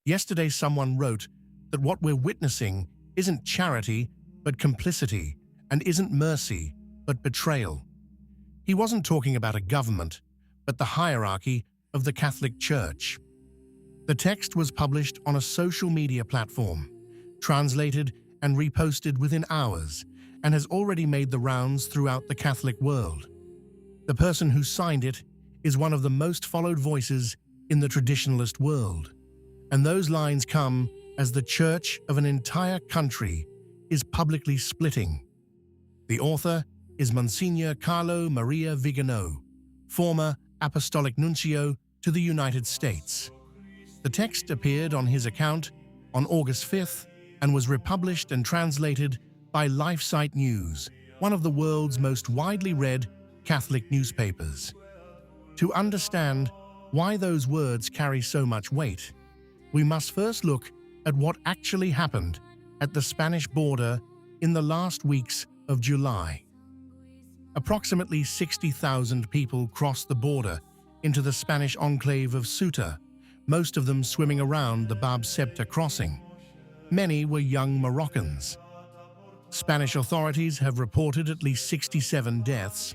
Yesterday someone wrote that what we're witnessing isn't charity but complicity, and isn't mercy but betrayal. He wasn't talking about a government, but the hierarchy of the Catholic Church. The text was published on a social media platform, translated and reposted within hours, and has already made the rounds throughout the Catholic world. The person who signed it is one of the most followed voices in the traditionalist world, and those lines come as the church of an entire country is publicly splitting. The author is Monsignor Carlo Maria Vigano, former Apostolic Nuncio to the United States. The text appeared on his account on August 5th and was republished and translated by LifeSite News, one of the world's most widely read Catholic newspapers. To understand why those words carry so much weight, we must first look at what actually happened at the Spanish border in the last weeks of July. Approximately 60,000 people crossed the border into the Spanish enclave of Suta, most of them swimming around the Bab Sebta crossing. Many were young Moroccans. Spanish authorities have reported at least 67 deaths.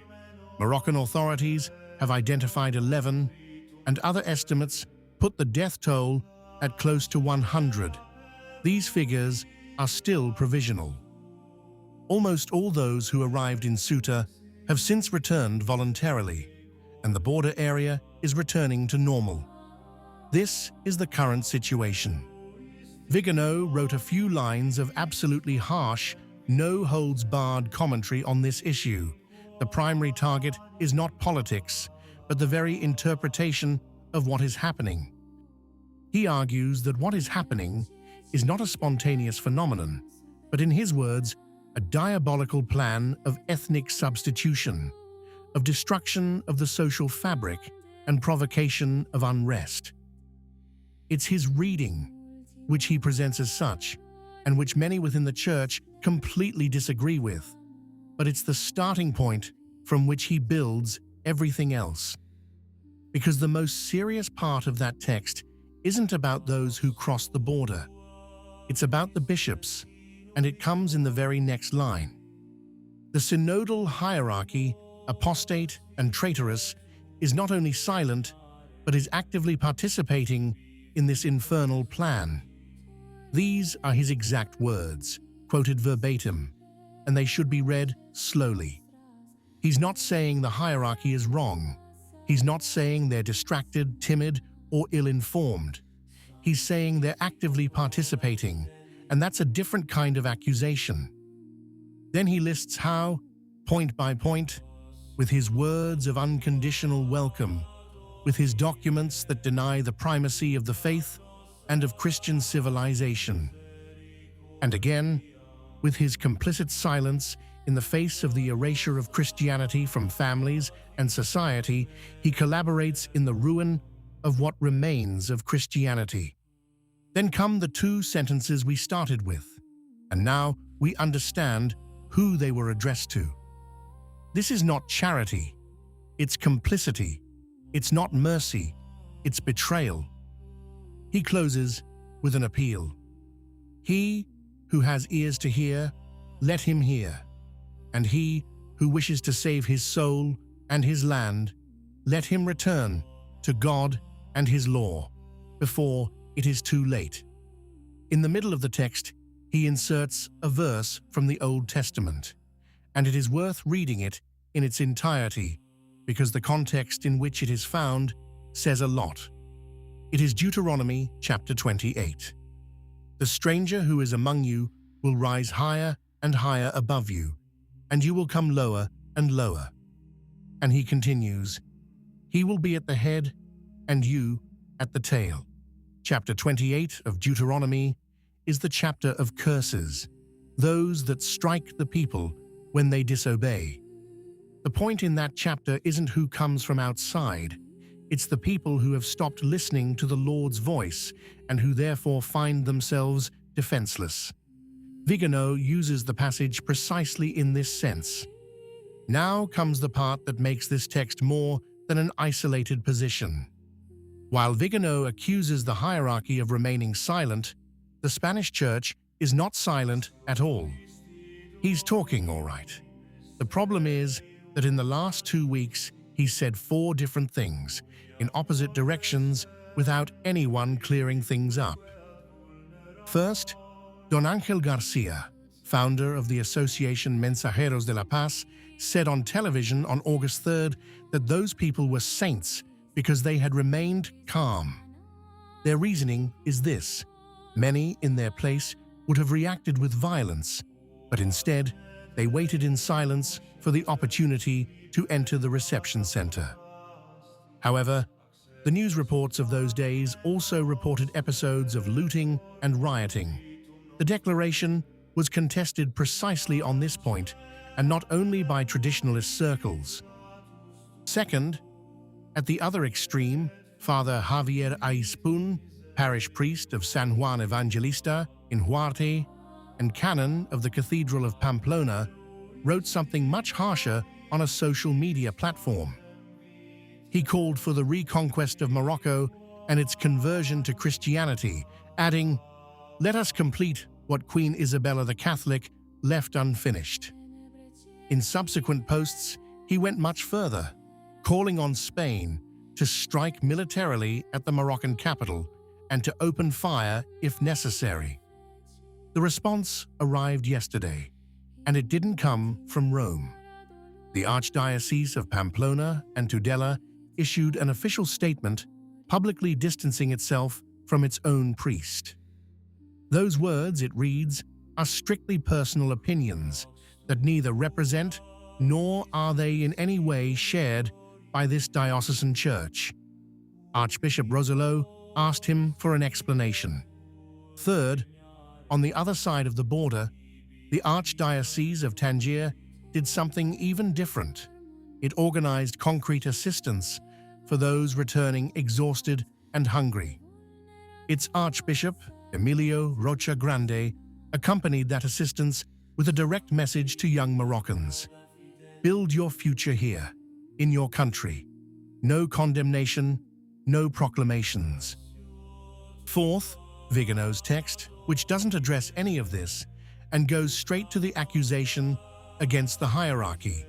Moroccan authorities have identified 11, and other estimates put the death toll at close to 100. These figures are still provisional. Almost all those who arrived in Suta have since returned voluntarily, and the border area is returning to normal. This is the current situation. Vigano wrote a few lines of absolutely harsh, no-holds-barred commentary on this issue. The primary target is not politics, but the very interpretation of what is happening. He argues that what is happening is not a spontaneous phenomenon, but in his words, a diabolical plan of ethnic substitution, of destruction of the social fabric and provocation of unrest. It's his reading, which he presents as such, and which many within the Church completely disagree with, but it's the starting point from which he builds everything else. Because the most serious part of that text isn't about those who cross the border. It's about the bishops, and it comes in the very next line. The synodal hierarchy, apostate and traitorous, is not only silent, but is actively participating in this infernal plan. These are his exact words, quoted verbatim, and they should be read slowly. He's not saying the hierarchy is wrong. He's not saying they're distracted, timid, or ill-informed. He's saying they're actively participating, and that's a different kind of accusation. Then he lists how, point by point, with his words of unconditional welcome, with his documents that deny the primacy of the faith and of Christian civilization, and again, with his complicit silence in the face of the erasure of Christianity from families and society, he collaborates in the ruin of what remains of Christianity. Then come the two sentences we started with, and now we understand who they were addressed to. This is not charity, it's complicity. It's not mercy, it's betrayal. He closes with an appeal. He who has ears to hear, let him hear. And he who wishes to save his soul and his land, let him return to God and his law before it is too late. In the middle of the text, he inserts a verse from the Old Testament, and it is worth reading it in its entirety because the context in which it is found says a lot. It is Deuteronomy chapter 28. The stranger who is among you will rise higher and higher above you, and you will come lower and lower. And he continues, he will be at the head and you at the tail. Chapter 28 of Deuteronomy is the chapter of curses, those that strike the people when they disobey. The point in that chapter isn't who comes from outside, it's the people who have stopped listening to the Lord's voice and who therefore find themselves defenseless. Vigano uses the passage precisely in this sense. Now comes the part that makes this text more than an isolated position. While Vigano accuses the hierarchy of remaining silent, the Spanish Church is not silent at all. He's talking all right. The problem is that in the last 2 weeks, he's said 4 different things in opposite directions without anyone clearing things up. First, Don Ángel Garcia, founder of the association Mensajeros de la Paz, said on television on August 3rd that those people were saints because they had remained calm. Their reasoning is this: many in their place would have reacted with violence, but instead they waited in silence for the opportunity to enter the reception center. However, the news reports of those days also reported episodes of looting and rioting. The declaration was contested precisely on this point, and not only by traditionalist circles. Second, at the other extreme, Father Javier Aispun, parish priest of San Juan Evangelista in Huarte and canon of the Cathedral of Pamplona, wrote something much harsher on a social media platform. He called for the reconquest of Morocco and its conversion to Christianity, adding, "Let us complete what Queen Isabella the Catholic left unfinished." In subsequent posts, he went much further, calling on Spain to strike militarily at the Moroccan capital and to open fire if necessary. The response arrived yesterday, and it didn't come from Rome. The Archdiocese of Pamplona and Tudela issued an official statement publicly distancing itself from its own priest. Those words, it reads, are strictly personal opinions that neither represent nor are they in any way shared by this diocesan church. Archbishop Rosello asked him for an explanation. Third, on the other side of the border, the Archdiocese of Tangier did something even different. It organized concrete assistance for those returning exhausted and hungry. Its Archbishop, Emilio Rocha Grande, accompanied that assistance with a direct message to young Moroccans. Build your future here, in your country. No condemnation, no proclamations. Fourth, Vigano's text, which doesn't address any of this and goes straight to the accusation against the hierarchy.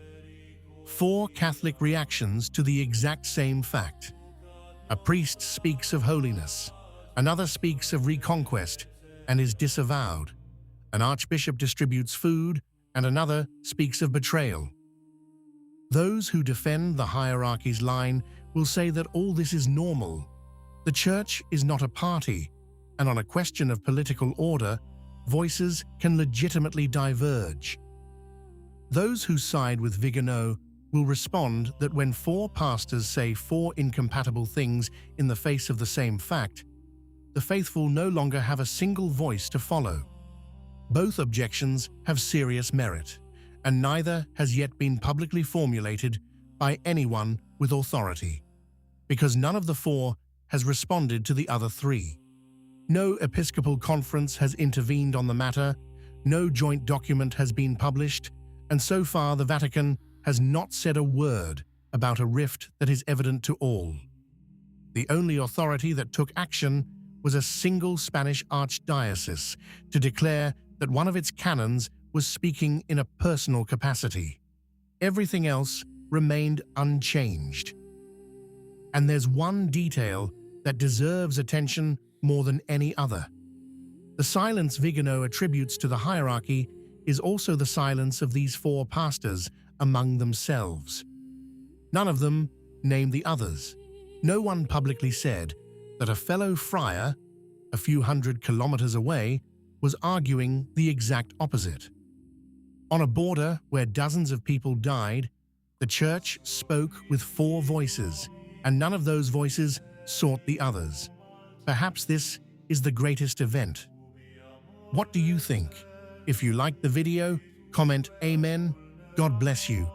4 Catholic reactions to the exact same fact. A priest speaks of holiness, another speaks of reconquest and is disavowed. An archbishop distributes food, and another speaks of betrayal. Those who defend the hierarchy's line will say that all this is normal. The church is not a party, and on a question of political order, voices can legitimately diverge. Those who side with Vigano will respond that when 4 pastors say 4 incompatible things in the face of the same fact, the faithful no longer have a single voice to follow. Both objections have serious merit, and neither has yet been publicly formulated by anyone with authority, because none of the 4 has responded to the other 3. No Episcopal conference has intervened on the matter, no joint document has been published, and so far the Vatican has not said a word about a rift that is evident to all. The only authority that took action was a single Spanish archdiocese to declare that one of its canons was speaking in a personal capacity. Everything else remained unchanged. And there's one detail that deserves attention more than any other. The silence Vigano attributes to the hierarchy is also the silence of these 4 pastors among themselves. None of them named the others. No one publicly said that a fellow friar, a few hundred kilometers away, was arguing the exact opposite. On a border where dozens of people died, the church spoke with 4 voices, and none of those voices sought the others. Perhaps this is the greatest event. What do you think? If you liked the video, comment Amen. God bless you.